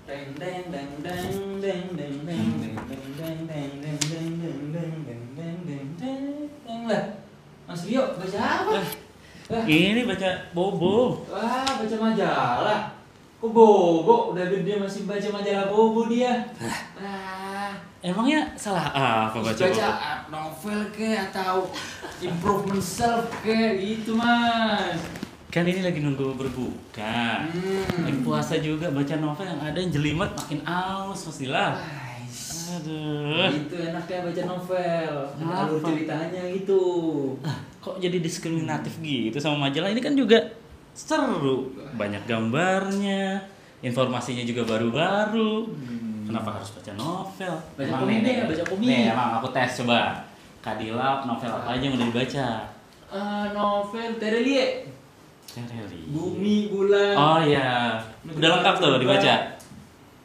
Deng deng deng deng deng deng deng deng deng deng deng deng deng deng deng deng deng deng deng lah. Mas Rio baca apa? Ini baca Bobo. Wah, baca majalah. Kok Bobo udah gede masih baca majalah Bobo dia? Emangnya salah apa baca baca Bobo? novel ke atau improvement self ke gitu, Mas. Kan ini lagi nunggu berbuka. Lagi puasa juga, baca novel yang ada yang jelimet makin aus pastilah. Aduh. Itu enaknya baca novel. Kenapa? Alur ceritanya gitu. Kok jadi diskriminatif gitu sama majalah? Ini kan juga seru, banyak gambarnya, informasinya juga baru-baru. Kenapa harus baca novel? Baca Emang komik nih, ya, baca komik. Nih, emang aku tes coba. Kadila novel apa aja yang udah dibaca? Novel Terelie. Tereli. Bumi, bulan. Oh iya, udah lengkap tuh dibaca.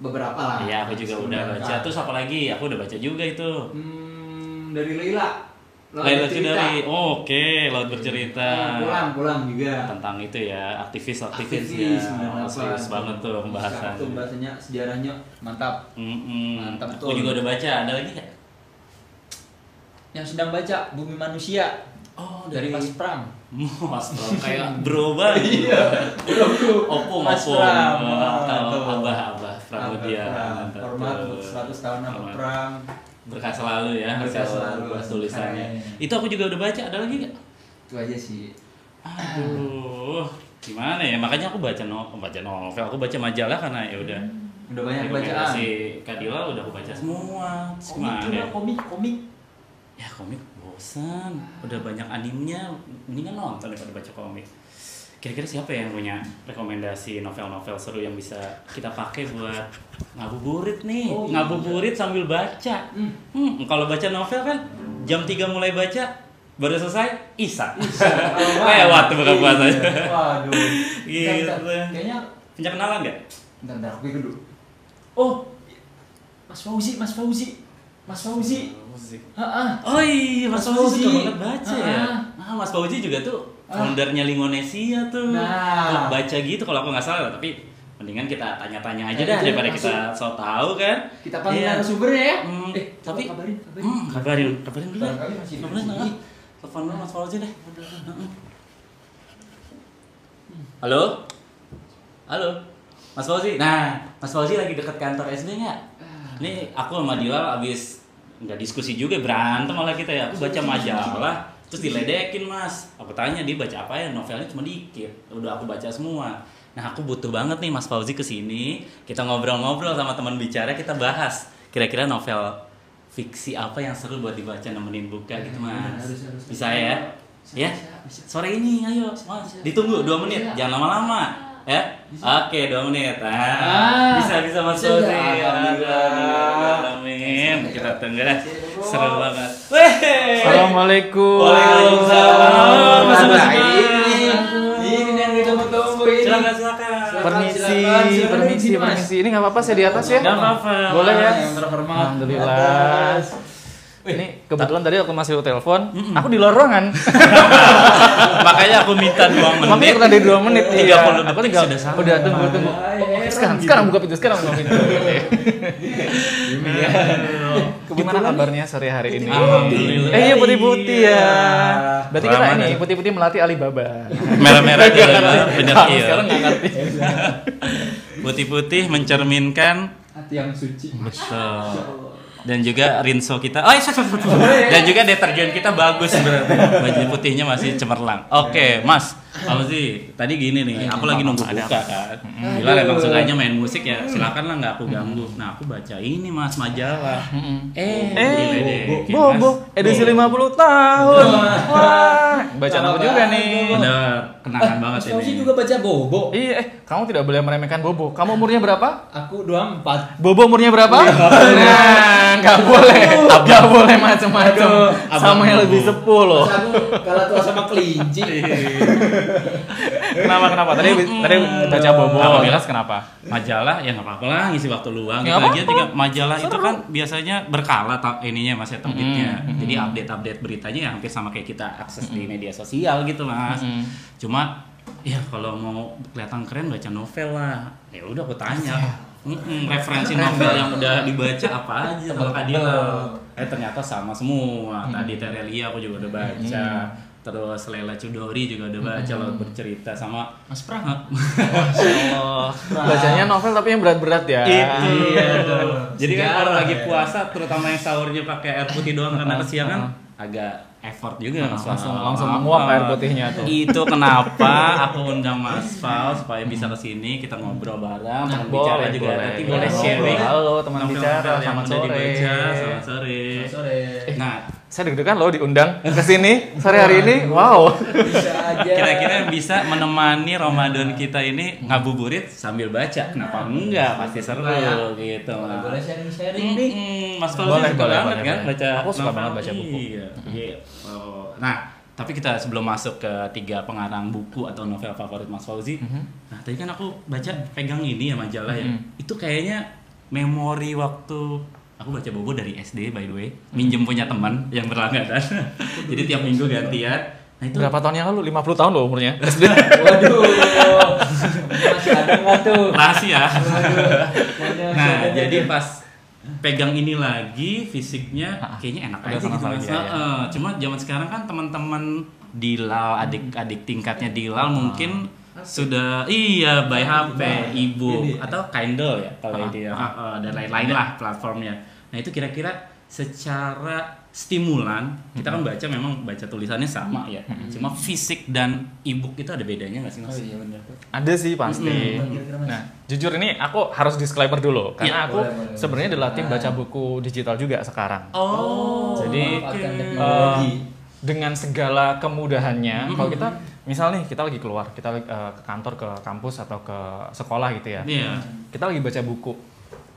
Beberapa lah. Iya, aku juga udah baca. Terus apa lagi? Aku udah baca juga itu. Dari Leila. Laila Chudari. Oh, oke, Laut Bercerita. Pulang juga. Tentang itu ya, aktivis ya. Benar-benar. Serius banget tuh pembahasan. Itu bahasanya, sejarahnya mantap. Mantap Aku tuh. juga udah baca. Ada lagi nggak? Yang sedang baca Bumi Manusia. Oh, Dari Mas Pram. Mas Pram kayak bro banget. Iya. Opung, Mas opung. Pram. Atau Tuh. abah Pramudia. Mantap Hormat tuh. untuk 100 tahun Abah Hormat. Pram. Berkah selalu ya. Berkah hasil selalu. buat tulisannya. Keren. Itu aku juga udah baca. Ada lagi nggak? Itu aja sih. Aduh, gimana ya? Makanya aku baca novel, aku baca majalah karena ya udah. Udah banyak bacaan. Si Kadila udah aku baca semua. Terus Komik gimana juga, ya? komik. Ya komik bosan, udah banyak animenya, mendingan nonton daripada baca komik. Kira-kira siapa yang punya rekomendasi novel-novel seru yang bisa kita pakai buat ngabuburit nih? Oh, iya. Ngabuburit sambil baca. Kalau baca novel kan jam 3 mulai baca, baru selesai Isya. Lewat tuh buka puasanya. Waduh. Gitu. Kayaknya Punya kenalan nggak? bentar aku pikir dulu. Oh. Mas Fauzi. Oh iya, Mas Fauzi suka banget baca ya. Ah. Mas Fauzi juga tuh foundernya Lingonesia tuh. Nah. Baca gitu kalau aku nggak salah, tapi mendingan kita tanya-tanya aja Nah, dah itu daripada langsung. kita so tahu kan. Kita panggil Iya. narasumbernya ya. Tapi kabarin. kabarin dulu deh. Barangkali masih di Kabarin sini. lah. Telepon dulu Mas Fauzi deh. Halo? Mas Fauzi. Nah, Mas Fauzi lagi deket kantor SD nggak? Ini aku sama Dila abis nggak diskusi juga, berantem malah kita ya. Aku baca majalah, terus diledekin Mas. Aku tanya dia baca apa ya, novelnya cuma dikit. Udah aku baca semua. Nah aku butuh banget nih Mas Fauzi kesini. Kita ngobrol-ngobrol sama teman bicara, kita bahas kira-kira novel fiksi apa yang seru buat dibaca nemenin buka gitu Mas. Harus. Bisa ya? Ya? Sore ini ayo Mas. Ditunggu 2 menit, jangan lama-lama. Ya? Oke, 2 menit. Bisa Mas Bisa, Fauzi. alhamdulillah. Amin. Kita tunggu dah. Seru banget. Assalamualaikum. Waalaikumsalam. Mas Mas Ini yang kita tunggu ini. Silakan. Permisi. Ini nggak apa-apa, saya di atas ya. Nggak apa-apa. Boleh ya? Yang terhormat. Alhamdulillah. Ini kebetulan tadi aku masih telepon, aku di luar ruangan. Makanya aku minta 2 menit. Makanya tadi 2 menit. 30 iya. detik Aku tinggal sudah sampai. udah tunggu. Sekarang buka pintu, buka pintu. Gimana kabarnya sore hari ini? Alhamdulillah. Iya putih-putih ya. Berarti kita Selamat ini ya. putih-putih melatih Alibaba. Merah-merah Nggak juga ngerti. bener iya. Sekarang nggak ngerti. Putih-putih mencerminkan Hati yang suci. betul. Dan juga rinso kita. Dan juga deterjen kita bagus berarti. Baju putihnya masih cemerlang. Oke, Mas. Fauzi, tadi gini nih, aku lagi nunggu buka kan. Bila emang sukanya main musik ya, silakan lah nggak aku ganggu. Nah, aku baca ini Mas majalah. diledekin, Mas. Bobo, edisi 50 tahun. Wah, bacaan aku juga nih. Bener, kenangan banget Mas Fauzi ini. juga baca Bobo. Iya, kamu tidak boleh meremehkan Bobo. Kamu umurnya berapa? Aku 24. Bobo umurnya berapa? Nah, nggak boleh macam-macam. Sama yang lebih sepuh loh. Masa aku kalah tua sama kelinci. Kenapa? Tadi baca Bobo. Apa, Jelas kenapa? Majalah ya nggak apa-apa lah, ngisi waktu luang. Ya, Gitu aja apa-apa. juga majalah itu kan biasanya berkala ininya Mas ya terbitnya. Jadi update beritanya ya hampir sama kayak kita akses di media sosial gitu Mas. Cuma Ya kalau mau kelihatan keren baca novel lah. Ya udah aku tanya. Referensi novel yang udah dibaca apa aja kalau Kadila. Ternyata sama semua. Tadi Terelia aku juga udah baca. Terus Lela Chudori juga udah baca Laut Bercerita sama Mas Pram. Masya Allah. Bacanya novel tapi yang berat-berat ya. Itu. Iya, Jadi kan kalau lagi ya. puasa terutama yang sahurnya pakai air putih doang karena kesiangan agak effort juga Mas Fal. Langsung menguap air putihnya tuh. Itu kenapa aku undang Mas Fal supaya bisa kesini kita ngobrol bareng, teman bicara juga nanti boleh sharing. Halo teman novel-novel bicara, yang selamat udah sore. dibaca. Selamat sore. Sore. Nah, Saya deg-degan loh diundang ke sini sore hari ini. Wow. Bisa aja. kira-kira yang bisa menemani Ramadan kita ini ngabuburit sambil baca. Kenapa enggak? Pasti seru gitu. Boleh sharing-sharing nih. Mas Fal Boleh, suka boleh, banget boleh, kan boleh. baca Aku suka novel? banget baca buku. Iya. Oh. Nah, tapi kita sebelum masuk ke 3 pengarang buku atau novel favorit Mas Fauzi. Nah, tadi kan aku baca pegang ini ya majalah ya. Itu kayaknya memori waktu aku baca buku dari SD by the way. Minjem punya teman yang berlangganan. Jadi tiap minggu gantian. Nah, itu Berapa tahun yang lalu? 50 tahun loh umurnya. Waduh. Masih ada nggak tuh? rahasia. Waduh. Nah, jadi pas pegang ini lagi fisiknya kayaknya enak Udah aja gitu panas Mas. lagi, ya. Cuma zaman sekarang kan teman-teman Dilal, adik-adik tingkatnya Dilal mungkin sudah by HP, e-book atau Kindle ya kalau ini ya. Dan lain-lain lah platformnya. Nah, itu kira-kira secara stimulan kita kan baca memang baca tulisannya sama ya. Cuma fisik dan e-book itu ada bedanya nggak sih Mas? Oh iya benar. Ada sih pasti. Nah, jujur ini aku harus disclaimer dulu karena aku boleh. sebenarnya adalah tim baca buku digital juga sekarang. Oh, Jadi, Manfaatkan teknologi. Dengan segala kemudahannya, kalau kita misal nih kita lagi keluar, kita ke kantor, ke kampus atau ke sekolah gitu ya. Iya. Kita lagi baca buku.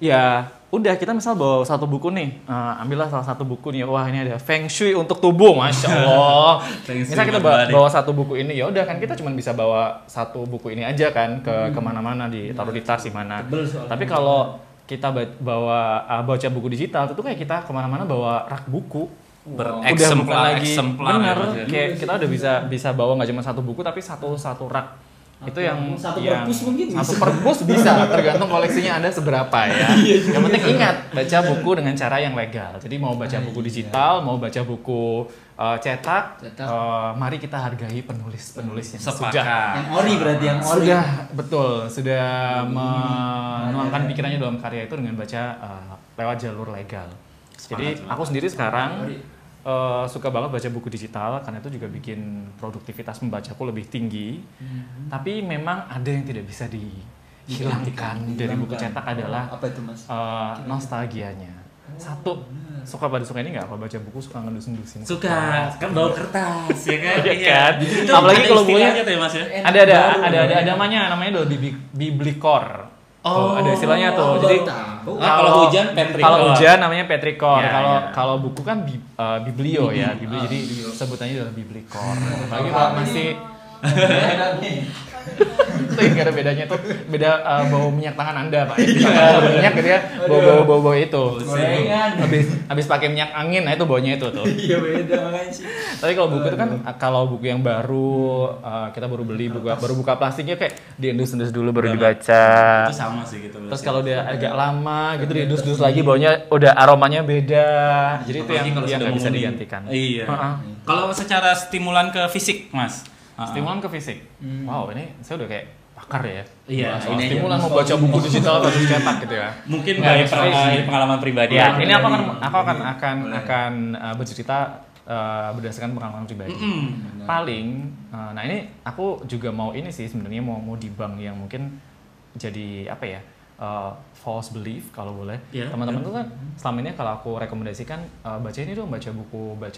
Ya, udah kita misal bawa satu buku nih, ambillah salah satu buku nih. Wah, ini ada Feng Shui untuk tubuh, Masya Allah. Feng Shui Misal kita buat bawa satu buku ini, ya udah kan kita cuma bisa bawa satu buku ini aja kan ke kemana-mana, ditaruh di tas di mana. Tebel soalnya. Tapi kalau kita baca buku digital, itu kayak kita kemana-mana bawa rak buku. Udah bukan lagi bener, kayak kita udah bisa bawa nggak cuma satu buku tapi satu rak. Itu yang satu yang- perpus mungkin satu perpus bisa, tergantung koleksinya Anda seberapa ya. Yang penting ingat baca buku dengan cara yang legal. Jadi mau baca buku digital, mau baca buku cetak, mari kita hargai penulis-penulis yang Sepakat. Yang ori berarti yang ori. sudah betul, sudah menuangkan pikirannya dalam karya itu dengan baca lewat jalur legal. Jadi aku sendiri sekarang suka banget baca buku digital karena itu juga bikin produktivitas membacaku lebih tinggi. Tapi memang ada yang tidak bisa dihilangkan dari buku cetak adalah apa itu Mas? nostalgianya. Satu, suka ini nggak? Kalau baca buku suka ngedus-ndusin. Suka, kan bawa kertas ya kan? Iya kan? Itu Apalagi ada kalau istilahnya bukunya- tuh ya Mas ya. Ada namanya adalah biblikor. Oh, ada istilahnya tuh. baru Jadi tahu. kalau hujan petrikor. Kalau hujan namanya petrikor. Ya, Kalau ya. kalau buku kan biblio ya. Biblio jadi sebutannya adalah biblikor. Apalagi kalau masih itu nggak ada bedanya tuh, beda bau minyak tangan Anda Pak. Bau minyak gitu ya, bau itu. Gorengan. Habis pakai minyak angin, nah itu baunya itu tuh. Iya beda makanya sih. Tapi kalau buku itu kan kalau buku yang baru kita baru beli baru buka plastiknya kayak diendus-endus dulu baru dibaca. Itu sama sih gitu. Terus kalau udah agak lama gitu diendus-endus lagi baunya udah aromanya beda. Jadi itu yang nggak bisa digantikan. Iya. Heeh. Kalau secara stimulan ke fisik, Mas. Stimulan ke fisik. Wow, ini saya udah kayak pakar ya. Iya, Soal ini stimulan mau baca buku digital atau cetak gitu ya. mungkin Nggak, dari maksudnya- pengalaman pribadi. Ya, ini aku akan bercerita berdasarkan pengalaman pribadi. Paling, nah ini aku juga mau ini sih sebenarnya mau di bank yang mungkin jadi apa ya false belief kalau boleh. Iya. Teman-teman tuh kan selama ini kalau aku rekomendasikan baca ini dong, baca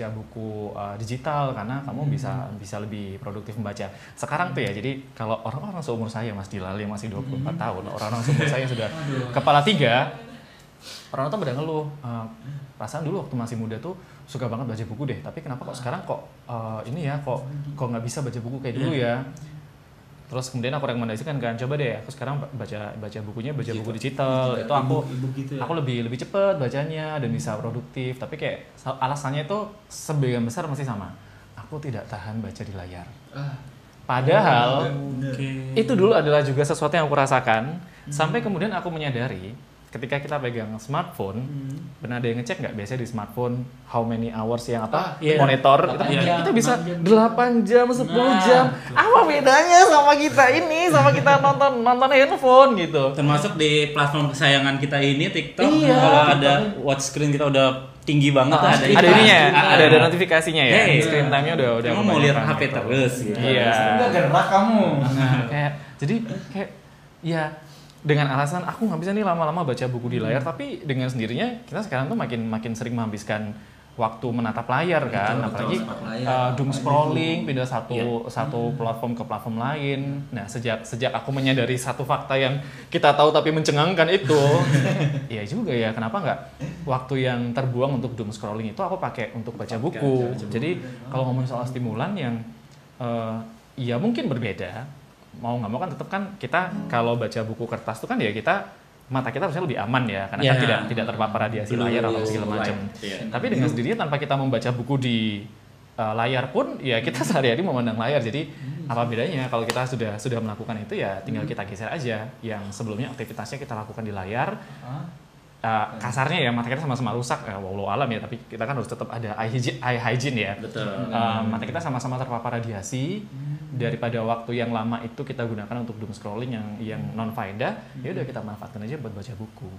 buku digital karena kamu bisa lebih produktif membaca. Sekarang tuh ya, jadi kalau orang-orang seumur saya Mas Dilal yang masih 24 tahun, orang-orang seumur saya yang sudah kepala 3, orang tuh pada ngeluh, perasaan dulu waktu masih muda tuh suka banget baca buku deh, tapi kenapa kok sekarang kok ini ya kok nggak bisa baca buku kayak dulu ya. Terus kemudian aku rekomendasikan kan, coba deh aku sekarang baca bukunya, baca buku digital. Itu e-book gitu ya? aku lebih cepet bacanya dan bisa produktif. Tapi kayak alasannya itu sebagian besar masih sama. Aku tidak tahan baca di layar. Padahal Oke. itu dulu adalah juga sesuatu yang aku rasakan sampai kemudian aku menyadari ketika kita pegang smartphone, pernah ada yang ngecek nggak biasanya di smartphone how many hours yang iya. monitor 8 itu jam, kita bisa 6 8 jam 10 Nah, jam. Apa bedanya sama kita ini sama kita nonton handphone gitu. Termasuk di platform kesayangan kita ini TikTok, Iya. kalau ada watch screen kita udah tinggi banget, ada Ada ininya, iklan. ada notifikasinya ya. Hey, Screen time-nya udah kamu mau lihat kebanyakan HP gitu. terus gitu. Iya. Enggak gerak kamu. kayak jadi kayak ya dengan alasan aku nggak bisa nih lama-lama baca buku di layar, tapi dengan sendirinya kita sekarang tuh makin sering menghabiskan waktu menatap layar kan, Betul, apalagi menatap layar. doom scrolling pindah Iya. satu platform ke platform lain. Nah sejak aku menyadari satu fakta yang kita tahu tapi mencengangkan itu, ya juga ya kenapa nggak waktu yang terbuang untuk doom scrolling itu aku pakai untuk baca buku. Jadi kalau ngomong soal stimulan yang ya mungkin berbeda, mau nggak mau kan tetap kan kita kalau baca buku kertas itu kan ya mata kita harusnya lebih aman ya karena kan Ya. tidak terpapar radiasi Blue layar atau segala macam. light, iya. Tapi dengan sendirinya tanpa kita membaca buku di layar pun ya kita sehari-hari memandang layar. Jadi apa bedanya kalau kita sudah melakukan itu ya tinggal kita geser aja yang sebelumnya aktivitasnya kita lakukan di layar. Kasarnya ya mata kita sama-sama rusak, walau alam ya, tapi kita kan harus tetap ada eye hygiene ya. Betul. Mata kita sama-sama terpapar radiasi. Daripada waktu yang lama itu kita gunakan untuk doom scrolling yang non faedah, ya udah kita manfaatkan aja buat baca buku.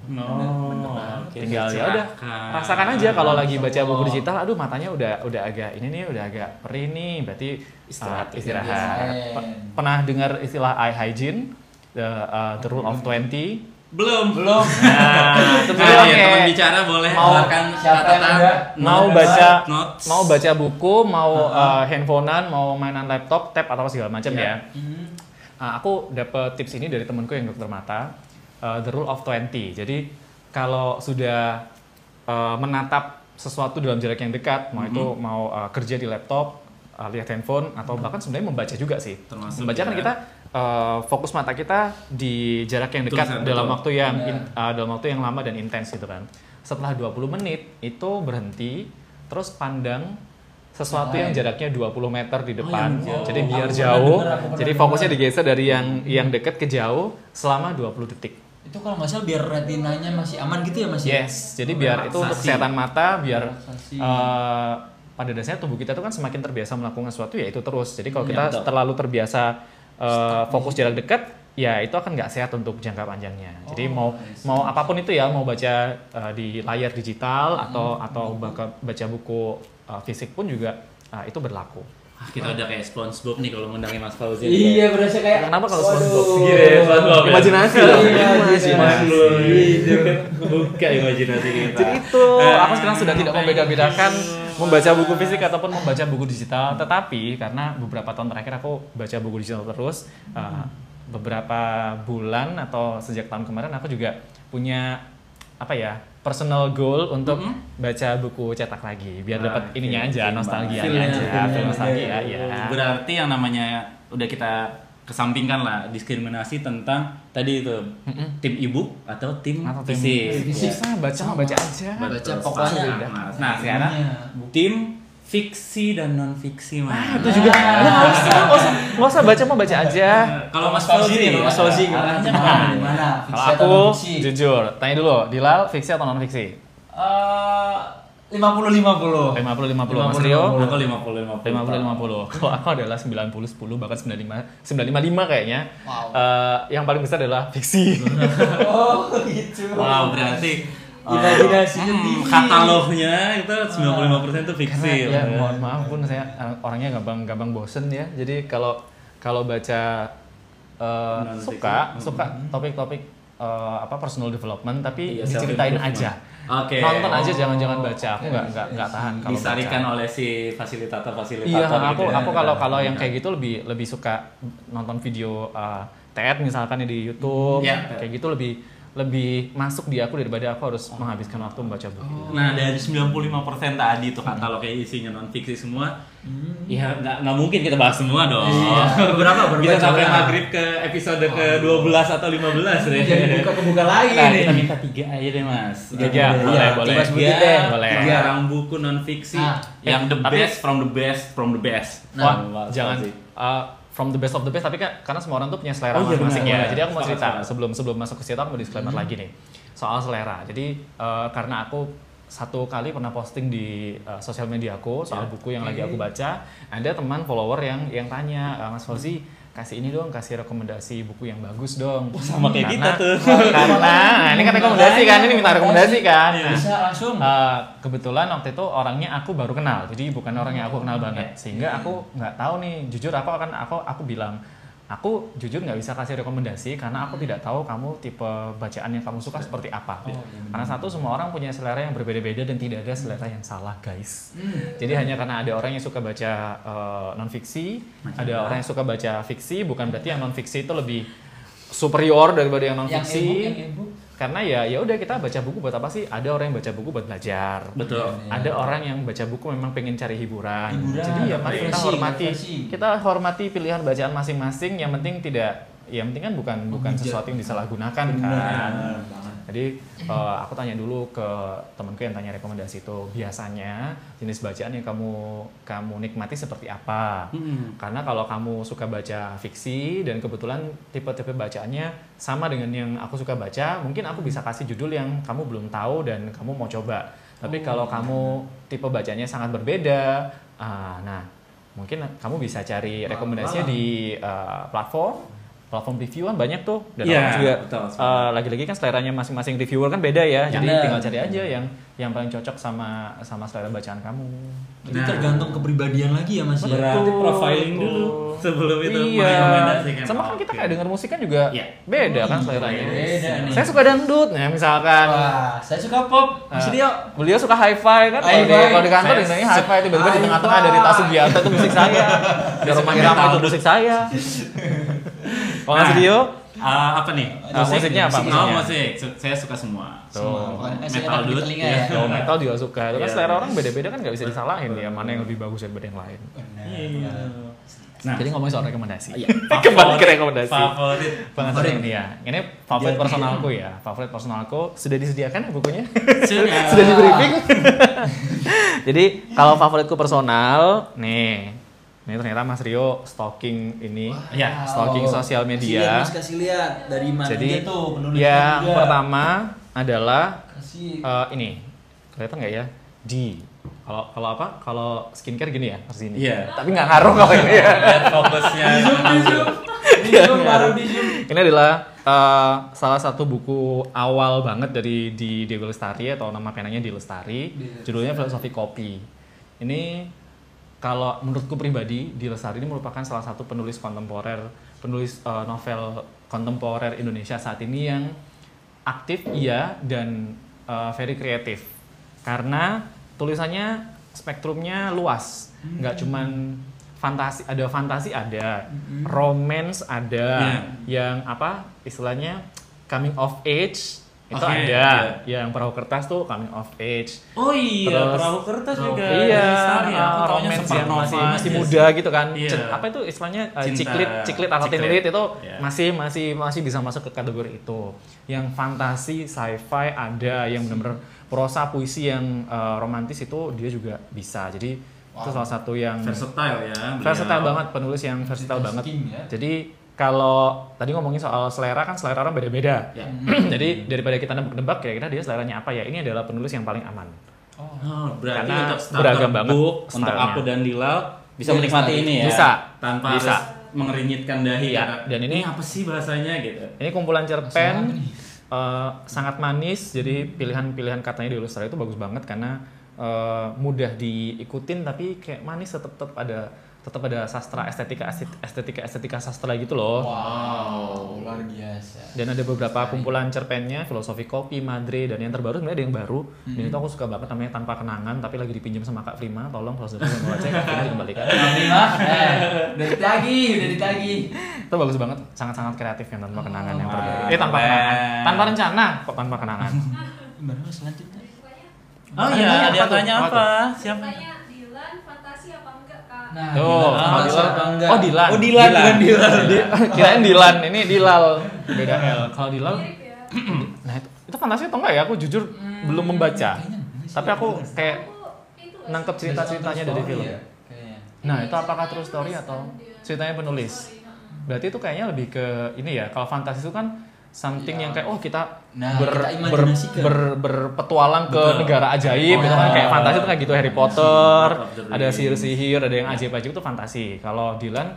Oke. Tinggal ya udah rasakan aja kalau lagi baca buku digital, aduh matanya udah agak ini nih, udah agak perih nih, berarti istirahat. Pernah dengar istilah eye hygiene, the rule of 20? Belum. Nah, itu Nah, ya, teman bicara boleh keluarkan siapa yang catatan. ada? Notes. mau baca buku, mau handphonean, mau mainan laptop, tab atau segala macam ya. Aku dapet tips ini dari temanku yang dokter mata, the rule of 20. Jadi kalau sudah menatap sesuatu dalam jarak yang dekat, mau itu mau kerja di laptop, lihat handphone atau bahkan sebenarnya membaca juga sih. Termasuk Membaca kan ya. kita fokus mata kita di jarak yang dekat Betul, dalam betul. waktu yang dalam waktu yang lama dan intens gitu kan. Setelah 20 menit itu berhenti terus pandang sesuatu yang jaraknya 20 meter di depan. yang jauh. Jadi biar Aku jauh. pernah dengar, Jadi fokusnya digeser dari yang dekat ke jauh selama 20 detik. Itu kalau nggak salah biar retinanya masih aman gitu ya Mas? Yes, jadi biar itu untuk Relaksasi. kesehatan mata, biar Relaksasi. pada dasarnya tubuh kita itu kan semakin terbiasa melakukan sesuatu ya itu terus. Jadi kalau Iya, kita betul. terlalu terbiasa fokus jarak dekat, ya itu akan nggak sehat untuk jangka panjangnya. Jadi mau apapun itu ya, mau baca di layar digital atau baca buku fisik pun juga itu berlaku. Kita udah kayak SpongeBob nih kalau ngundangin Mas Fauzi. Iya, berasa kayak Kenapa kalau waduh. SpongeBob? SpongeBob ya? Imajinasi Iya, dong. imajinasi. Buka imajinasi kita. Jadi itu aku sekarang sudah tidak membeda-bedakan membaca buku fisik ataupun membaca buku digital, tetapi karena beberapa tahun terakhir aku baca buku digital terus, beberapa bulan atau sejak tahun kemarin aku juga punya personal goal untuk baca buku cetak lagi biar dapat Oke, ininya aja, seimbang. nostalgia Feelnya, aja, feel nostalgia ya. Berarti yang namanya udah kita kesampingkan lah diskriminasi tentang tadi itu tim ibu atau tim Atau tim fisik. bisa baca aja. Baca Betul, pokoknya. sepakat, Mas. Nah sekarang tim fiksi dan non fiksi Mas. Itu juga nggak usah baca aja. Kalau Mas Fauzi nih, Mas Fauzi gimana? Gimana? Kalau Fiksi atau aku non-fiksi? jujur, tanya dulu, Dilal fiksi atau non fiksi? 50-50. 50-50. Mas Rio? Aku 50-50. 50-50. Kalau aku adalah 90-10 bahkan 95-5 kayaknya. Wow. Yang paling besar adalah fiksi. Oh, gitu. Wow, berarti Imajinasinya tinggi. katalognya itu 95% itu fiksi. Karena, ya mohon maaf pun saya orangnya gampang bosen ya. Jadi kalau baca Non-fiksi. suka topik-topik personal development tapi Iya, diceritain self-improvement. aja. Oke. Nonton aja jangan baca. Aku nggak tahan kalau Disarikan baca. oleh si fasilitator Iya, gitu ya. aku kalau yang kayak gitu lebih suka nonton video TED misalkan di YouTube. Iya. Kayak gitu lebih masuk di aku daripada aku harus menghabiskan waktu membaca buku. Nah dari 95% tadi tuh katalog kayak isinya non fiksi semua, ya nggak mungkin kita bahas semua dong. Berapa? Kita sampai maghrib ke episode ke 12 atau 15 deh. Jadi buka lagi Nah, nih. kita minta 3 aja deh mas. 3, boleh. Tiga sebutin deh. Boleh. 3 orang buku non fiksi Nah, yang the tapi- best from the best from the best. Wah, Mas jangan Fauzi. from the best of the best, tapi karena semua orang tuh punya selera Oh, iya, masing-masing benar, ya. benar. Jadi aku mau cerita Sepakat. sebelum masuk ke situ aku mau disclaimer lagi nih soal selera. Jadi karena aku satu kali pernah posting di sosial media aku soal buku yang lagi aku baca, ada teman follower yang tanya, Mas Fauzi kasih ini dong, kasih rekomendasi buku yang bagus dong. sama kayak kita tuh. Karena ini kan rekomendasi kan, ini minta rekomendasi kan. Nah, Bisa langsung. kebetulan waktu itu orangnya aku baru kenal, jadi bukan orang yang aku kenal banget, sehingga aku nggak tahu nih, jujur aku bilang, aku jujur nggak bisa kasih rekomendasi karena aku tidak tahu kamu tipe bacaan yang kamu suka seperti apa. Karena satu, semua orang punya selera yang berbeda-beda dan tidak ada selera yang salah, guys. Jadi hanya karena ada orang yang suka baca non fiksi, ada orang yang suka baca fiksi, bukan berarti yang non fiksi itu lebih superior daripada yang non fiksi. Yang e-book. Karena ya udah, kita baca buku buat apa sih? Ada orang yang baca buku buat belajar. Betul. Ada orang yang baca buku memang pengen cari hiburan. Jadi ya mari kita refreshing. hormati pilihan bacaan masing-masing. Yang penting kan bukan sesuatu yang disalahgunakan kan. Benar banget. Jadi aku tanya dulu ke temanku yang tanya rekomendasi itu, biasanya jenis bacaan yang kamu nikmati seperti apa? Karena kalau kamu suka baca fiksi dan kebetulan tipe-tipe bacaannya sama dengan yang aku suka baca, mungkin aku bisa kasih judul yang kamu belum tahu dan kamu mau coba. Tapi kalau kamu tipe bacanya sangat berbeda, nah mungkin kamu bisa cari rekomendasinya di platform review kan banyak tuh, dan orang juga lagi-lagi kan seleranya masing-masing reviewer kan beda ya, jadi tinggal cari aja yang paling cocok sama selera bacaan kamu. Jadi tergantung kepribadian lagi ya Mas. Berarti profiling dulu sebelum itu merekomendasikan. Sama kan kita kayak denger musik kan juga beda kan seleranya. Beda nih. Saya suka dangdut, nah misalkan. Wah, saya suka pop. Mas Rio. Beliau suka hi-fi kan, kalau di kantor dengernya hi-fi, tiba-tiba di tengah-tengah dari Tas Sugiarto itu musik saya, di rumah Irama itu musik saya. Kalau Mas Rio, apa nih? musiknya apa? Musik. Saya suka semua. Metal dulu. ya. Metal juga suka. Itu kan selera orang beda-beda kan, nggak bisa disalahin ya, mana yang lebih bagus daripada yang lain. Iya. Nah, Jadi ngomongin soal rekomendasi. Iya. Kembali ke rekomendasi. Favorit. Ini ya. Ini favorit personalku ya. Favorit personalku sudah disediakan ya bukunya? Sudah. Sudah di briefing. Jadi kalau favoritku personal, nih ternyata Mas Rio stalking ini, Ya. stalking sosial media. Kasih lihat dari mana Jadi aja tuh penulis yang juga. pertama adalah Kasih. ini, kelihatan nggak ya? Kalau apa? Kalau skincare gini ya, harus ini. Iya. Tapi nggak ngaruh kalau ini ya. Lihat fokusnya. Di zoom baru di zoom. Ini adalah salah satu buku awal banget dari di Dewi Lestari, atau nama penanya Di Lestari. Judulnya Filosofi Kopi. Ini kalau menurutku pribadi, Di Lestari ini merupakan salah satu penulis novel kontemporer Indonesia saat ini yang aktif dan very kreatif. Karena tulisannya spektrumnya luas, nggak cuman fantasi ada, romance ada, yang apa istilahnya coming of age itu ada, yang perahu kertas tuh coming of age. Oh iya, Terus, perahu kertas juga. Iya, Lestari ya. Aku taunya romance yang Supernova masih aja muda sih. gitu kan. Iya. Apa itu istilahnya Cinta. ciklit atau teen Ciklit. lit itu Iya. masih bisa masuk ke kategori itu. Yang fantasi, sci-fi ada, yang benar-benar prosa puisi yang romantis itu dia juga bisa. Jadi itu salah satu yang Versatile ya. versatile banget, penulis yang versatile banget. Ya. Jadi kalau tadi ngomongin soal selera kan, selera orang beda-beda. Ya. Jadi daripada kita nebak-nebak kira-kira dia seleranya apa ya, ini adalah penulis yang paling aman. Oh, berarti Karena untuk starter beragam banget book, untuk stylenya. aku dan Dilal bisa menikmati ini ya. Bisa. Tanpa Bisa. harus mengeringitkan dahi. Iya, ya. dan ini- apa sih bahasanya gitu. Ini kumpulan cerpen, Masalah nih. sangat manis, jadi pilihan-pilihan katanya di Illustrator itu bagus banget karena mudah diikutin, tapi kayak manis, tetap ada sastra estetika sastra gitu loh. Wow, luar biasa. Dan ada beberapa kumpulan cerpennya, Filosofi Kopi, Madre, dan yang terbaru sebenarnya ada yang baru. Dan itu aku suka banget, namanya Tanpa Kenangan, tapi lagi dipinjam sama Kak Prima. Tolong kalau sudah mau cek, Kak Prima dikembalikan. Udah ditagih. Itu bagus banget, sangat-sangat kreatif yang Tanpa Kenangan yang terbaru. Wow. Tanpa Kenangan, tanpa rencana kok Tanpa Kenangan. Gimana Mas selanjutnya? Oh iya, Apa ada yang tuh? tanya Apa apa? Siapa? Tanya Dilan fantasi apa enggak kak? Nah, Tuh, Dilan, Dilan. apa enggak? Oh, Dilan. Oh, Dilan, bukan Dilan. Kirain Dilan, ini Dilal. Beda L. Kalau Dilal, Mirip ya. nah itu fantasi atau enggak ya? Aku jujur belum membaca. Kayaknya enggak sih. Tapi aku kayak Aku itu nangkep cerita-ceritanya dari film. Ya, kayaknya. Nah, itu apakah true story atau ceritanya penulis. Sorry. Berarti itu kayaknya lebih ke ini ya. Kalau fantasi itu kan something yang kayak kita kita imajinasikan. berpetualang ke Betul. negara ajaib gitu kan, kayak fantasi itu kayak gitu, Harry Potter, ada sihir-sihir, ada yang ajaib-ajaib itu fantasi. Kalau Dylan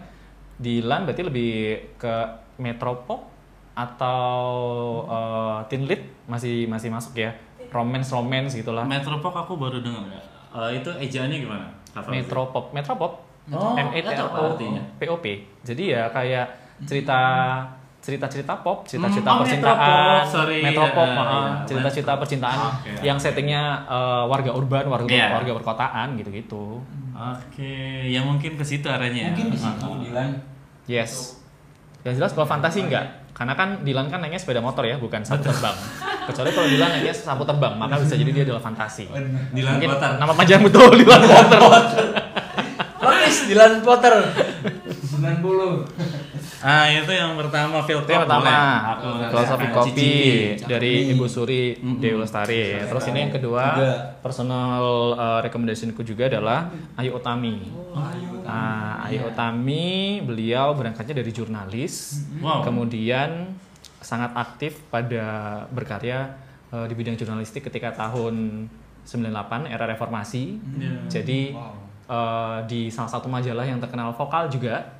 berarti lebih ke metropop atau teen lit masih masuk ya, romance gitulah. Metropop aku baru dengar ya. Itu ejaannya gimana? Apa Metropop Oh, M-E-T-R-O artinya? P-O-P. Jadi ya kayak cerita pop, cerita-cerita Oh, percintaan, metropop, sorry. metropop, Iya, cerita-cerita metropop. percintaan Oke. yang settingnya warga urban, Iya. warga perkotaan gitu-gitu. Oke, ya mungkin ke situ arahnya. Mungkin di situ Dylan. Yes. Yang jelas kalau fantasi enggak, karena kan Dylan kan naiknya sepeda motor ya, bukan sapu terbang. Kecuali kalau Dylan naiknya sapu terbang, maka bisa jadi dia adalah fantasi. Dylan Mungkin Potter. nama panjang betul Dylan Potter. Lapis Dylan Potter. 90. Itu yang pertama Itu Phil yang pertama, Aku Philosophy akan Kopi cicipi. dari Ibu Suri Dewi Lestari. Terus ini yang kedua, Juga. personal recommendationku juga adalah Ayu Utami. Ayu Utami, beliau berangkatnya dari jurnalis, Wow. kemudian sangat aktif pada berkarya di bidang jurnalistik ketika tahun 98 era reformasi. Jadi di salah satu majalah yang terkenal vokal juga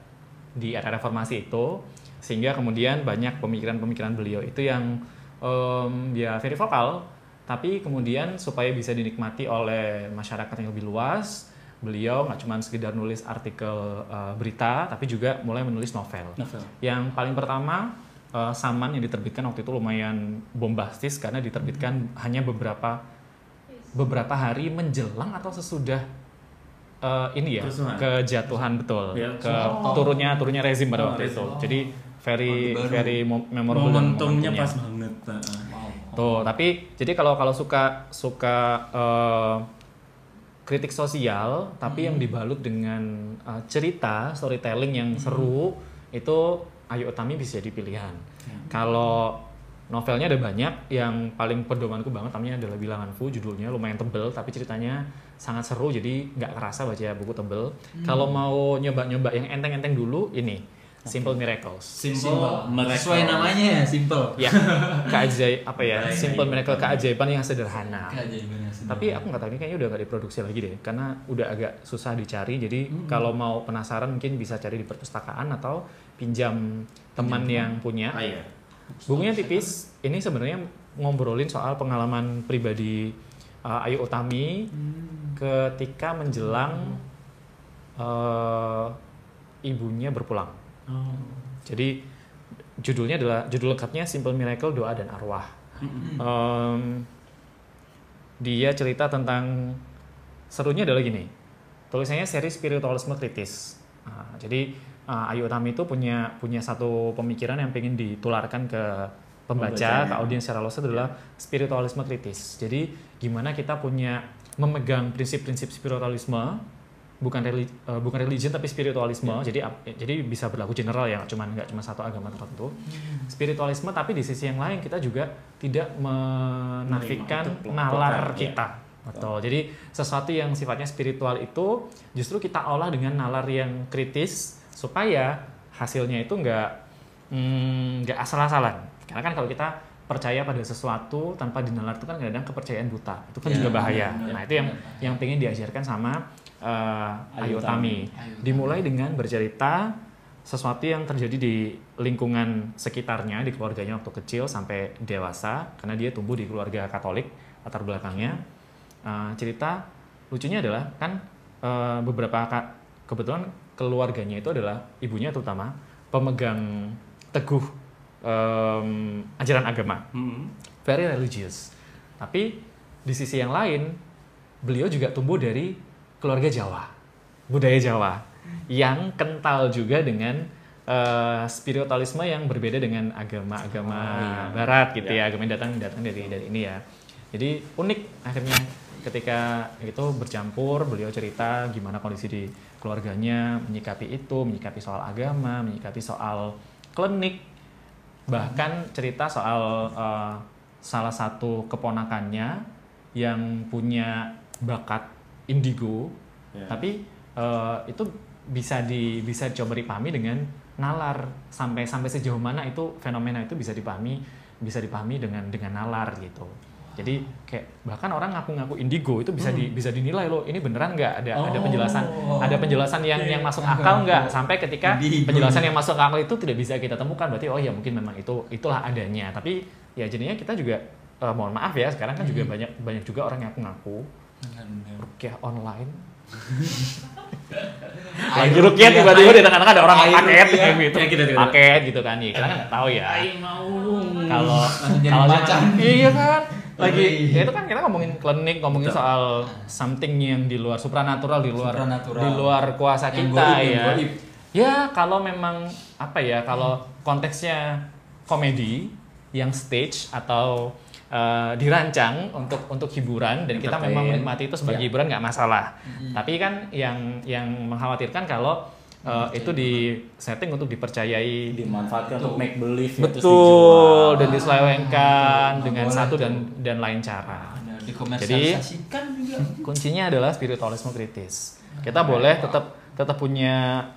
di era reformasi itu, sehingga kemudian banyak pemikiran-pemikiran beliau itu yang ya very vokal, tapi kemudian supaya bisa dinikmati oleh masyarakat yang lebih luas, beliau nggak cuma sekedar nulis artikel berita, tapi juga mulai menulis novel. Yang paling pertama Saman yang diterbitkan waktu itu lumayan bombastis karena diterbitkan hanya beberapa hari menjelang atau sesudah ini ya, Kerusuhan. kejatuhan betul, Ya, turunnya rezim pada waktu itu. Jadi very memorable dan Momentumnya momentumnya. pas banget. Tuh, tapi jadi kalau suka kritik sosial, tapi yang dibalut dengan cerita storytelling yang seru, itu Ayu Utami bisa jadi pilihan. Kalau novelnya ada banyak, yang paling pedomanku banget namanya adalah Bilangan Fu, judulnya lumayan tebel tapi ceritanya sangat seru, jadi nggak kerasa baca buku tebel. Kalau mau nyoba yang enteng-enteng dulu, ini Simple Miracles. Simple miracle. Sesuai namanya ya, simple. Ya, Simple Miracle, keajaiban yang sederhana. Keajaiban yang sederhana. Tapi aku nggak tahu ini kayaknya udah nggak diproduksi lagi deh, karena udah agak susah dicari. Jadi kalau mau penasaran mungkin bisa cari di perpustakaan atau pinjam teman yang punya. Iya. Bukunya tipis. Ini sebenarnya ngobrolin soal pengalaman pribadi Ayu Utami ketika menjelang ibunya berpulang. Jadi judul lengkapnya Simple Miracle, Doa dan Arwah. Dia cerita tentang, serunya adalah gini, tulisannya seri spiritualisme kritis. Jadi Ayu Utami itu punya satu pemikiran yang pengen ditularkan ke pembaca, ke audiens secara luas, adalah spiritualisme kritis. Jadi gimana kita memegang prinsip-prinsip spiritualisme, bukan religion tapi spiritualisme. Jadi bisa berlaku general ya, nggak cuma satu agama tertentu. Spiritualisme, tapi di sisi yang lain kita juga tidak menafikan nalar kita. Betul. Jadi sesuatu yang sifatnya spiritual itu justru kita olah dengan nalar yang kritis supaya hasilnya itu nggak asal-asalan. Karena kan kalau kita percaya pada sesuatu tanpa dinalar itu kan kadang kepercayaan buta. Itu kan juga bahaya. Nah, itu yang pengen diajarkan sama Ayu Utami. Dimulai dengan bercerita sesuatu yang terjadi di lingkungan sekitarnya, di keluarganya waktu kecil sampai dewasa, karena dia tumbuh di keluarga Katolik latar belakangnya. Cerita lucunya adalah kan kebetulan keluarganya itu adalah ibunya terutama pemegang teguh ajaran agama, very religious. Tapi di sisi yang lain beliau juga tumbuh dari keluarga Jawa, budaya Jawa yang kental juga dengan spiritualisme yang berbeda dengan agama-agama Barat gitu ya, agama yang datang dari ini ya. Jadi unik akhirnya ketika itu bercampur, beliau cerita gimana kondisi di keluarganya, menyikapi soal agama, menyikapi soal klinik, bahkan cerita soal salah satu keponakannya yang punya bakat indigo, tapi itu bisa coba dipahami dengan nalar, sampai sejauh mana itu fenomena itu bisa dipahami dengan nalar gitu. Jadi kayak bahkan orang ngaku-ngaku indigo itu bisa dinilai loh, ini beneran nggak, ada penjelasan yang masuk akal nggak, sampai ketika indigo. Penjelasan yang masuk akal itu tidak bisa kita temukan, berarti oh ya mungkin memang itulah adanya. Tapi ya jadinya kita juga mohon maaf ya, sekarang kan juga banyak juga orang yang ngaku rukyah online. Lagi rukyah tiba-tiba di tengah-tengah ada orang paket gitu. Paket gitu kan nih. Kita kan nggak tahu ya. Kalau iya kan. Lagi ya itu kan kita ngomongin klinik, ngomongin soal something yang di luar supranatural, di luar kuasa kita ya. Ya kalau memang kalau konteksnya komedi yang stage atau dirancang untuk hiburan dan kita memang menikmati itu sebagai hiburan nggak masalah. Tapi kan yang mengkhawatirkan kalau itu di setting untuk dipercayai, dimanfaatkan untuk make believe, betul, dan diselewengkan dengan satu dan lain cara. Jadi kuncinya adalah spiritualisme kritis. Kita boleh tetap punya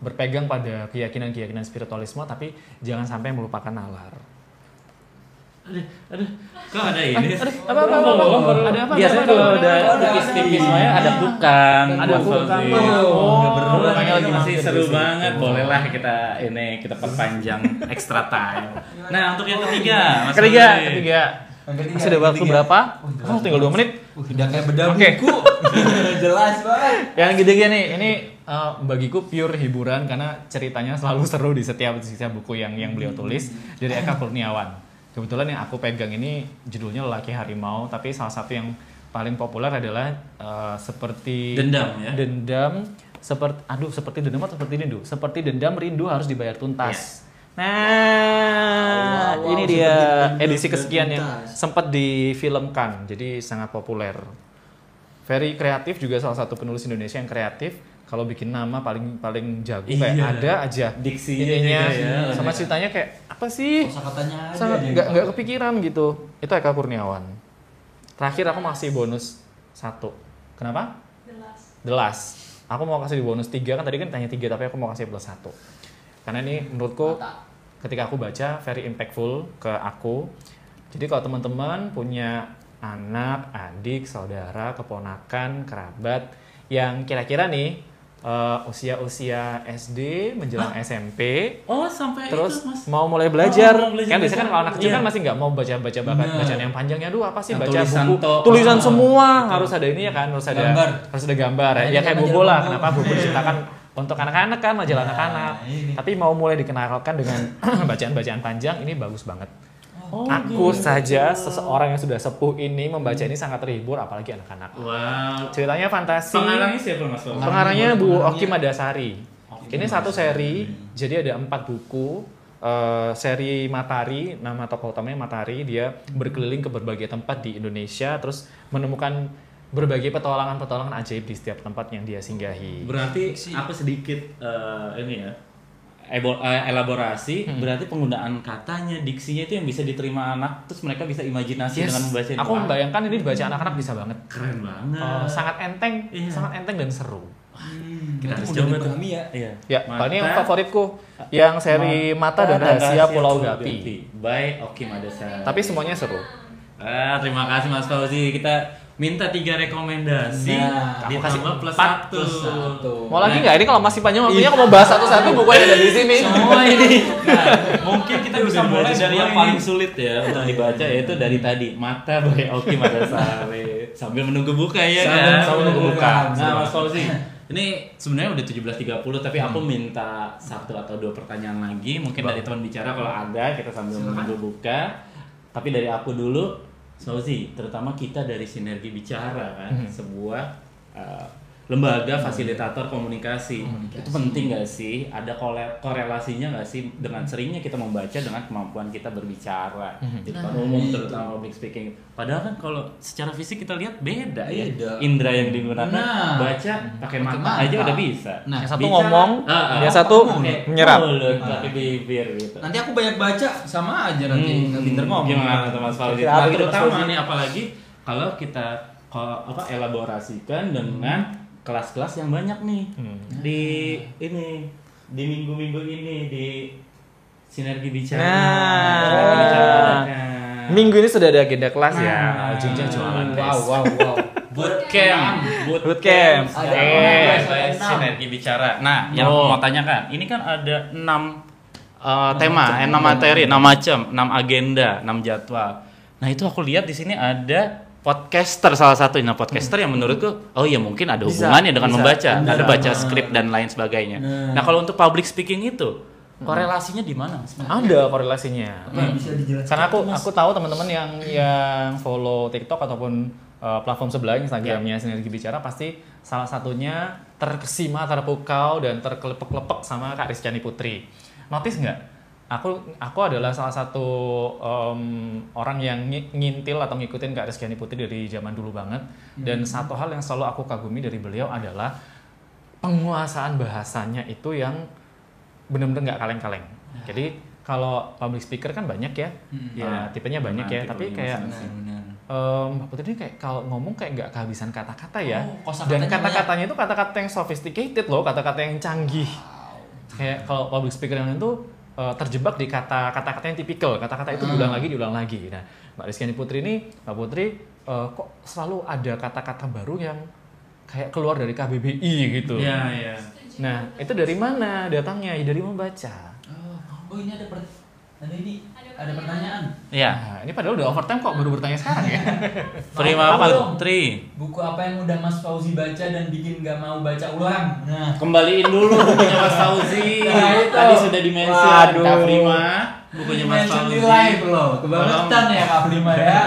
berpegang pada keyakinan spiritualisme, tapi jangan sampai melupakan nalar. Aduh, kok ada ini? Apa? Biasanya kalau udah tipis-tipis semuanya ada bukan. Makanya lagi masih seru banget. Bolehlah kita perpanjang extra time. Nah, untuk yang ketiga, Mas Ketiga. Masih ada waktu berapa? Oh, tinggal 2 menit. Udah kayak bedah buku. Jelas banget. Yang ketiga nih, ini bagiku pure hiburan karena ceritanya selalu seru di setiap buku yang beliau tulis, dari Eka Kurniawan. Kebetulan yang aku pegang ini judulnya Lelaki Harimau, tapi salah satu yang paling populer adalah seperti Dendam ya. Seperti dendam atau seperti rindu? Seperti dendam, rindu harus dibayar tuntas. Nah, ini dia edisi kesekian yang sempat difilmkan, jadi sangat populer. Very kreatif, juga salah satu penulis Indonesia yang kreatif. Kalau bikin nama paling jago, kayak ada aja diksinya ya, sama ceritanya kayak apa sih? Kosakatanya nggak kepikiran gitu. Itu Eka Kurniawan. Terakhir aku masih bonus 1. Kenapa? The Last. Aku mau kasih di bonus 3, kan tadi kan tanya 3 tapi aku mau kasih plus 1. Karena ini menurutku ketika aku baca very impactful ke aku. Jadi kalau teman-teman punya anak, adik, saudara, keponakan, kerabat yang kira-kira nih usia SD menjelang SMP, sampai terus itu, Mas. mau mulai belajar, kan biasanya kan kalau anak kecil kan masih nggak mau baca bacaan yang panjangnya, apa sih baca buku tulisan semua, harus ada ini ya kan, harus ada gambar ya kayak Bobo lah. Kenapa Bobo diciptakan untuk anak-anak kan, majalah anak-anak, tapi mau mulai dikenalkan dengan bacaan-bacaan panjang, ini bagus banget. Aku saja seseorang yang sudah sepuh ini membaca ini sangat terhibur, apalagi anak-anak. Wow. Ceritanya fantasi. Pengarangnya siapa, Mas? Pengarangnya Bu Oki Madasari. Ini satu seri, jadi ada 4 buku. Seri Matahari, nama tokoh utamanya Matahari, dia berkeliling ke berbagai tempat di Indonesia, terus menemukan berbagai petualangan ajaib di setiap tempat yang dia singgahi. Berarti aku sedikit elaborasi, berarti penggunaan katanya, diksinya itu yang bisa diterima anak, terus mereka bisa imajinasi dengan membaca itu. Aku membayangkan ini dibaca anak-anak bisa banget. Keren banget. Sangat enteng dan seru. Kita harus coba coba tuh. Ya, ini yang favoritku, yang seri Mata dan Rahasia Pulau Gapi by Oki Madasari. Tapi semuanya seru. Terima kasih Mas Fauzi. Kita minta 3 rekomendasi, ditambah plus 1. Mau lagi nggak? Ini kalau masih panjang waktunya aku mau bahas satu-satu buku yang ada di sini. Semua ini. Mungkin kita bisa mulai dari yang paling sulit ya untuk dibaca, yaitu dari tadi Mata by Oki Madasari. Sambil menunggu buka ya kan. Sambil menunggu buka. Nah, Mas Fauzi, ini sebenarnya udah 17.30, tapi aku minta 1 atau 2 pertanyaan lagi, mungkin dari teman bicara kalau ada, kita sambil menunggu buka. Tapi dari aku dulu, Fauzi, terutama kita dari Sinergi Bicara kan, sebuah lembaga fasilitator komunikasi. Itu penting nggak sih? Ada korelasinya nggak sih dengan seringnya kita membaca dengan kemampuan kita berbicara di depan umum, terutama public speaking. Padahal kan kalau secara fisik kita lihat beda. Ya. Indra yang digunakan baca pakai mata aja udah bisa. Yang satu ngomong, yang satu menyerap. Pakai bibir gitu. Nanti aku banyak baca sama aja nanti nggak pinter ngomong. Gimana tuh Mas Fauzi? Terutama nih apalagi kalau kita elaborasikan dengan kelas-kelas yang banyak nih di ini di minggu-minggu ini di Sinergi Bicara. Minggu ini sudah ada agenda kelas ya. Ujungnya jualan tes. Wow. Bootcamp. Sinergi Bicara. Nah, yang aku mau tanyakan, ini kan ada 6 tema, 6 materi, 6 macam, 6 agenda, 6 jadwal. Nah, itu aku lihat di sini ada podcaster salah satu. Nah, podcaster yang menurutku oh ya mungkin ada hubungannya dengan membaca, ada baca skrip dan lain sebagainya. Nah, kalau untuk public speaking itu korelasinya di mana? Ada korelasinya. Bisa dijelaskan. Karena aku tahu teman-teman yang follow TikTok ataupun platform sebelah Instagramnya Sinergi Bicara pasti salah satunya terkesima, terpukau dan terkelepek-lepek sama Kak Rizkyani Putri. Notice nggak? Aku adalah salah satu orang yang ngintil atau ngikutin Kak Rizkyani Putri dari zaman dulu banget. Dan satu hal yang selalu aku kagumi dari beliau adalah penguasaan bahasanya itu yang benar-benar nggak kaleng-kaleng. Jadi kalau public speaker kan banyak ya, tipenya banyak ya. Tapi kayak Mbak Putri ini kayak kalau ngomong kayak nggak kehabisan kata-kata ya. Dan kata-katanya itu kata-kata yang sophisticated loh, kata-kata yang canggih. Kayak kalau public speaker yang lain tuh terjebak di kata-kata yang tipikal, kata-kata itu diulang lagi. Nah, Mbak Rizkyani Putri ini, Mbak Putri kok selalu ada kata-kata baru yang kayak keluar dari KBBI gitu. Iya. Nah, itu dari mana datangnya? Ya, dari membaca. Oh ini ada pertanyaan. Iya. Nah, ini padahal udah overtime kok baru bertanya sekarang ya. Prima Apa dong? Putri. Buku apa yang udah Mas Fauzi baca dan bikin nggak mau baca ulang? Nah, Kembaliin dulu bukunya Mas Fauzi. Nah, itu. Tadi sudah di-mention Waduh. Kak Prima, bukunya Mas mention Fauzi. di live loh. Kebangetan ya Kak Prima ya.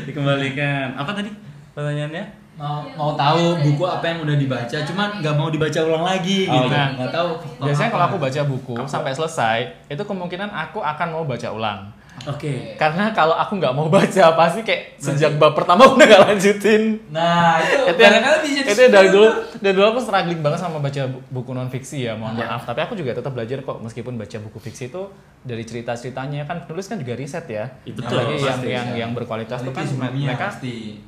Dikembalikan. Apa tadi pertanyaannya? Mau tahu buku apa yang udah dibaca, cuman nggak mau dibaca ulang lagi gitu. iya. Nggak tahu. Biasanya kalau aku baca buku sampai selesai, itu kemungkinan aku akan mau baca ulang. Oke. Karena kalau aku nggak mau baca, pasti kayak sejak bab pertama udah nggak lanjutin. Nah itu Itu yang barangkali bisa itu yang dari dulu aku struggling banget sama baca buku non fiksi ya, mohon maaf. Tapi aku juga tetap belajar kok, meskipun baca buku fiksi itu dari cerita-ceritanya kan penulis kan juga riset ya. Betul, Apalagi pasti, yang berkualitas tuh kan mereka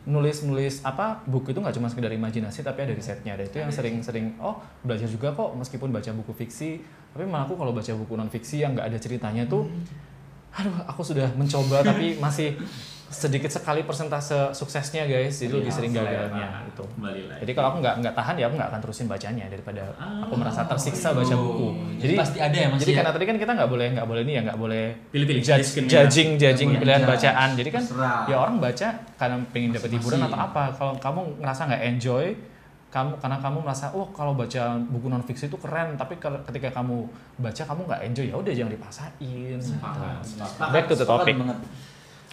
nulis apa buku itu nggak cuma sekedar imajinasi tapi ada risetnya. Dan itu yang sering belajar juga kok meskipun baca buku fiksi. Tapi malah aku kalau baca buku non fiksi yang nggak ada ceritanya tuh aduh, aku sudah mencoba tapi masih sedikit sekali persentase suksesnya guys, jadi lebih sering gagalnya gitu. Jadi kalau aku nggak tahan ya aku nggak akan terusin bacanya daripada aku merasa tersiksa baca buku. Jadi pasti ada ya Mas. Jadi ya? karena tadi kan kita nggak boleh Pilih-pilih. judging pilihan Iya. bacaan. Jadi kan Terserah. ya orang baca karena pengen dapat hiburan atau apa. Kalau kamu ngerasa nggak enjoy, karena kamu merasa kalau baca buku non fiksi itu keren, tapi ketika kamu baca kamu nggak enjoy, ya udah jangan dipaksain. Back to the topic.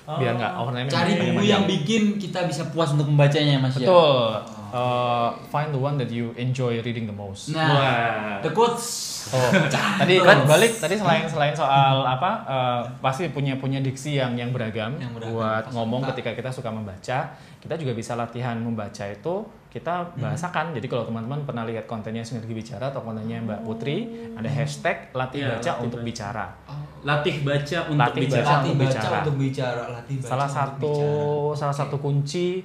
Biar nggak overtime. Cari buku yang bikin kita bisa puas untuk membacanya Mas ya. Betul. Find the one that you enjoy reading the most. Nah, the quotes. Tadi balik selain soal apa pasti punya diksi yang beragam buat ngomong ketika kita suka membaca. Kita juga bisa latihan membaca itu kita bahasakan. Jadi kalau teman-teman pernah lihat kontennya Sinergi Bicara atau kontennya Mbak Putri, ada hashtag latih baca untuk bicara. Latih baca untuk Latih bicara. baca. Latih untuk baca bicara. untuk bicara. Latih baca Salah satu kunci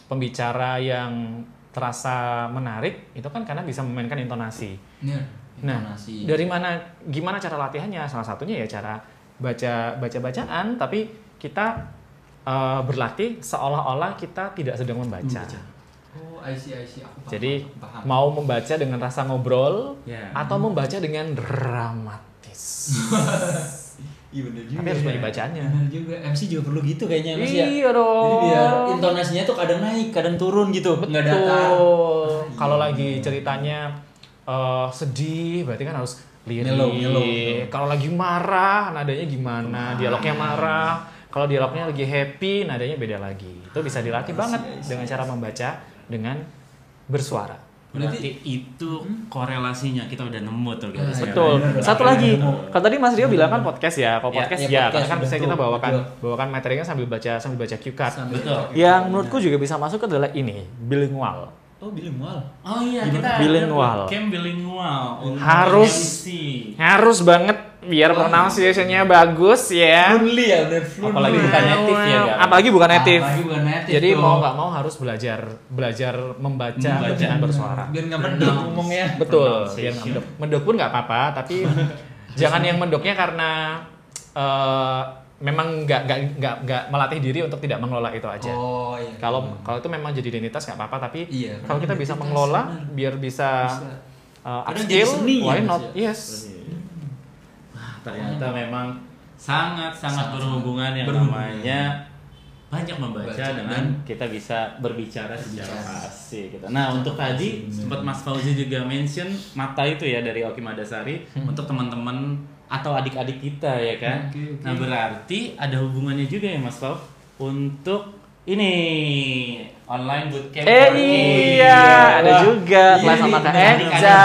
pembicara yang terasa menarik itu kan karena bisa memainkan intonasi. Intonasi. Dari gimana cara latihannya? Salah satunya ya cara bacaan, tapi kita berlatih seolah-olah kita tidak sedang membaca. Oh, I see, aku paham. Jadi paham. mau membaca dengan rasa ngobrol Ya. atau membaca dengan dramatis. Iya bener juga. Tapi harus banyak bacaannya. Bener juga. MC juga perlu gitu kayaknya Mas ya. Iya dong. Jadi biar intonasinya tuh kadang naik, kadang turun gitu. Nggak datar. Kalau lagi ceritanya sedih, berarti kan harus lirik. Mellow. Kalau lagi marah, nadanya gimana? Dialognya marah. Kalau dialognya lagi happy, nadanya beda lagi. Itu bisa dilatih banget dengan cara membaca dengan bersuara. Berarti itu korelasinya kita udah nemu tuh guys. Betul. Satu lagi, kalau tadi Mas Rio bilang kan podcast ya. Kalau Ya, podcast ya, karena kan podcast, bisa kita betul, bawakan materinya sambil baca cue card. Betul. Yang menurutku juga bisa masuk adalah ini, bilingual. Oh, bilingual. Oh iya, kita Bilingual. camp bilingual. untuk Harus. MC. Harus banget biar pronunciation-nya bagus ya. Fluently ya, bener fluently. Apalagi bukan native ya, Gar? Apalagi bukan native. Apalagi bukan native Jadi tuh. mau nggak mau harus belajar membaca dengan bersuara. Biar nggak mendok ngomongnya. Betul. Pronunciation. Biar nggak mendok. Mendok pun nggak apa-apa, tapi jangan yang mendoknya karena memang nggak melatih diri untuk tidak mengelola itu aja. Oh iya. Kalau itu memang jadi identitas nggak apa-apa, tapi Iya, kalau kita bisa identitas, mengelola, benar. biar bisa Kadang upskill, jadi seni ya, why Mas, not? ya? Yes. Ternyata memang sangat berhubungan yang berhubungan. namanya banyak membaca Baca dengan dan kita bisa berbicara secara berbicara. fasih gitu. Nah, untuk tadi sempat Mas Fauzi juga mention mata itu ya dari Oki Madasari untuk teman-teman atau adik-adik kita ya kan. Oke. Nah, berarti ada hubungannya juga ya Mas Fau untuk ini online bootcamp. Iya, ada juga Iya kelas sama nih, Kak adik-adik Eca.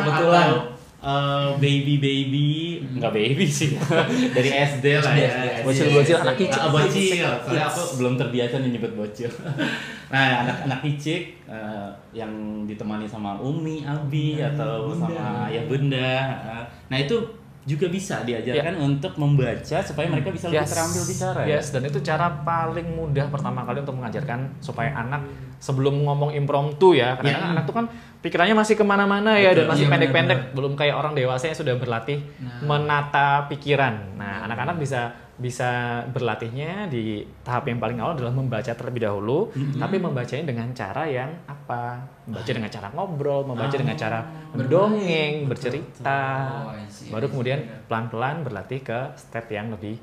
Kebetulan. Baby nggak baby sih dari SD lah ya. Bocil-bocil, anak kicik. Bocil, soalnya aku belum terbiasa nih nyebut bocil. Nah, anak kicik yang ditemani sama Umi, Abi atau sama ayah bunda. Nah, itu juga bisa diajarkan untuk membaca supaya mereka bisa lebih terampil bicara. Yes, dan itu cara paling mudah pertama kali untuk mengajarkan supaya anak sebelum ngomong impromptu ya, karena kan anak tuh kan pikirannya masih kemana-mana ya, dan Betul. masih Iya, pendek-pendek, benar-benar. belum kayak orang dewasa yang sudah berlatih menata pikiran. Nah, anak-anak bisa berlatihnya di tahap yang paling awal adalah membaca terlebih dahulu, tapi membacanya dengan cara yang apa? Membaca dengan cara ngobrol, membaca dengan cara mendongeng, bercerita. Oh, I see. Baru kemudian pelan-pelan berlatih ke step yang lebih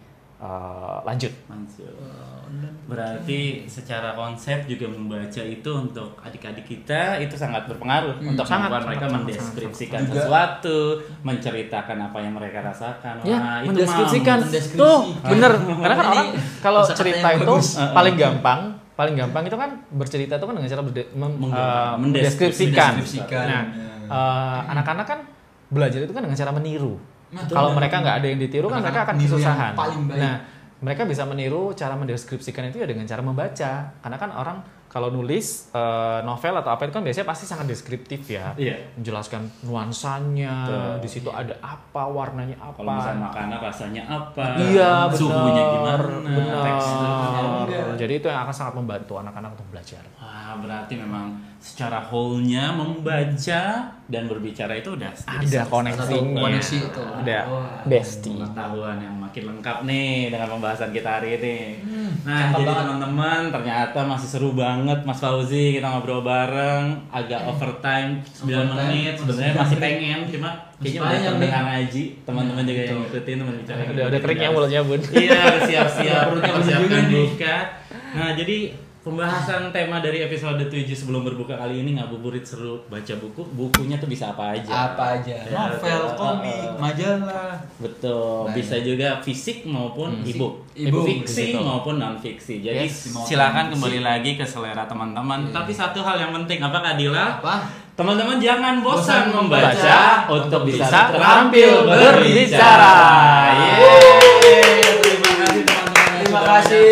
lanjut. Mantul. Berarti secara konsep juga membaca itu untuk adik-adik kita itu sangat berpengaruh untuk sangat, kemampuan mereka sangat, mendeskripsikan sangat. sesuatu, menceritakan apa yang mereka rasakan. Ya, Wah, itu mendeskripsikan. mendeskripsi. Tuh, bener. Karena kan orang kalau kosakata cerita yang itu bagus. paling gampang itu kan bercerita itu kan dengan cara Mendeskripsikan. mendeskripsikan. Mendeskripsikan. Nah, anak-anak kan belajar itu kan dengan cara meniru. Betul. Kalau mereka nggak ada yang ditiru kan mereka akan Niru yang kesusahan. paling baik. Nah, mereka bisa meniru cara mendeskripsikan itu ya dengan cara membaca. Karena kan orang kalau nulis novel atau apa itu kan biasanya pasti sangat deskriptif ya. Iya. Menjelaskan nuansanya, Betul. di situ ada apa, warnanya apa. Kalau misalnya makanan rasanya apa, Iya, suhunya benar, gimana, teksturnya. Jadi itu yang akan sangat membantu anak-anak untuk belajar. Wah, berarti memang secara whole-nya membaca dan berbicara itu udah Ada koneksinya. koneksi itu. Ada Wah. bestie. pengetahuan yang makin lengkap nih dengan pembahasan kita hari ini. Nah, cakep jadi banget. teman-teman ternyata masih seru banget Mas Fauzi kita ngobrol bareng, agak overtime 9 menit. Sebenarnya masih pengen, cuma kayaknya udah panjang nih. terdengar aja. Teman-teman juga yang ngikutin teman bicara. Udah keringnya mulutnya, Bun. Iya, siap-siap Perutnya penuh persiapkan juga nih. buka. Nah, jadi pembahasan tema dari episode 7 sebelum berbuka kali ini ngabuburit seru baca buku. Bukunya tuh bisa apa aja? Apa aja? Ya, Novel, betul. komik, majalah. Betul, Nah, bisa juga fisik maupun e-book, E-book, fiksi betul. maupun non fiksi. Jadi Yes, mau silakan non-fiksi. kembali lagi ke selera teman-teman. Iya. Tapi satu hal yang penting, apa Kak Dila? Apa? Teman-teman jangan bosan Bosan membaca membaca untuk bisa bisa terampil berbicara. Yeay. Terima kasih teman-teman. Terima kasih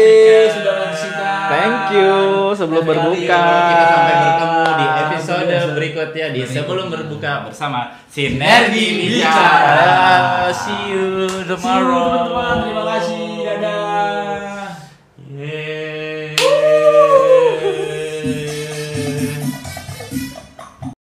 sudah menyaksikan. Thank you. Sebelum Sampai hari berbuka. ini Kita sampai bertemu di episode Berbuka. berikutnya di Berikutnya. Sebelum Berbuka bersama Sinergi Sinergi Bicara. Bicara. See you tomorrow. See you, teman-teman. Terima kasih.